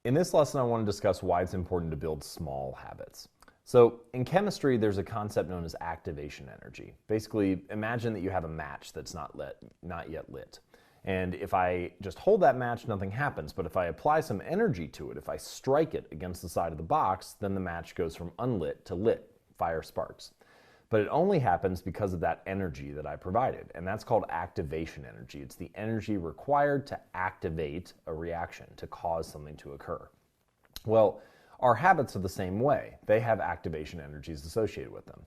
In this lesson, I want to discuss why it's important to build small habits. So in chemistry, there's a concept known as activation energy. Basically, imagine that you have a match that's not yet lit. And if I just hold that match, nothing happens. But if I apply some energy to it, if I strike it against the side of the box, then the match goes from unlit to lit, fire sparks. But it only happens because of that energy that I provided, and that's called activation energy. It's the energy required to activate a reaction, to cause something to occur. Well, our habits are the same way. They have activation energies associated with them.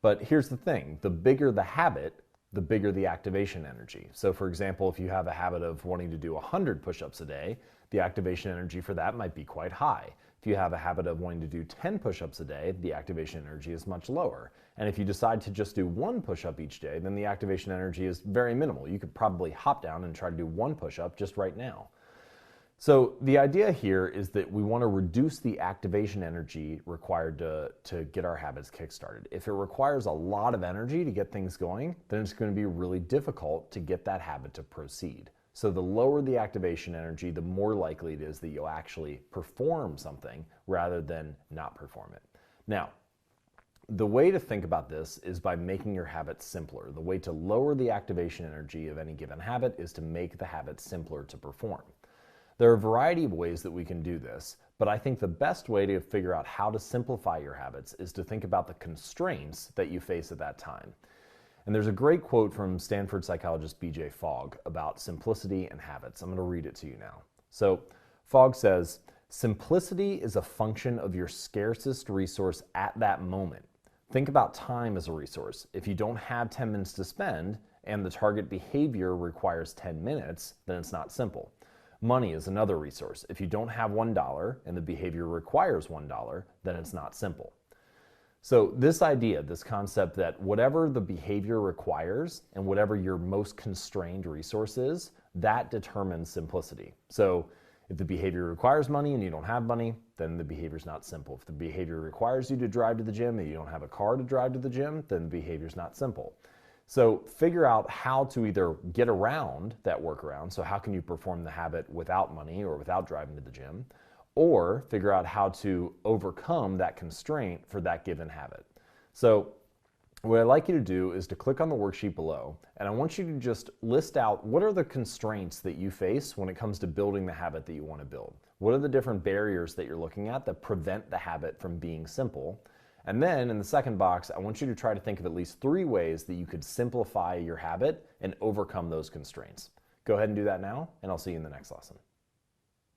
But here's the thing, the bigger the habit, the bigger the activation energy. So for example, if you have a habit of wanting to do 100 push-ups a day, the activation energy for that might be quite high. If you have a habit of wanting to do 10 push-ups a day, the activation energy is much lower. And if you decide to just do one push-up each day, then the activation energy is very minimal. You could probably hop down and try to do one push-up just right now. So the idea here is that we want to reduce the activation energy required to get our habits kickstarted. If it requires a lot of energy to get things going, then it's going to be really difficult to get that habit to proceed. So the lower the activation energy, the more likely it is that you'll actually perform something rather than not perform it. Now, the way to think about this is by making your habits simpler. The way to lower the activation energy of any given habit is to make the habit simpler to perform. There are a variety of ways that we can do this, but I think the best way to figure out how to simplify your habits is to think about the constraints that you face at that time. And there's a great quote from Stanford psychologist B.J. Fogg about simplicity and habits. I'm going to read it to you now. So Fogg says, "Simplicity is a function of your scarcest resource at that moment. Think about time as a resource. If you don't have 10 minutes to spend and the target behavior requires 10 minutes, then it's not simple. Money is another resource. If you don't have $1 and the behavior requires $1, then it's not simple." So this idea, this concept that whatever the behavior requires and whatever your most constrained resource is, that determines simplicity. So if the behavior requires money and you don't have money, then the behavior is not simple. If the behavior requires you to drive to the gym and you don't have a car to drive to the gym, then the behavior is not simple. So figure out how to either get around that workaround. So how can you perform the habit without money or without driving to the gym? Or figure out how to overcome that constraint for that given habit. So what I'd like you to do is to click on the worksheet below, and I want you to just list out what are the constraints that you face when it comes to building the habit that you want to build. What are the different barriers that you're looking at that prevent the habit from being simple? And then in the second box, I want you to try to think of at least 3 ways that you could simplify your habit and overcome those constraints. Go ahead and do that now, and I'll see you in the next lesson.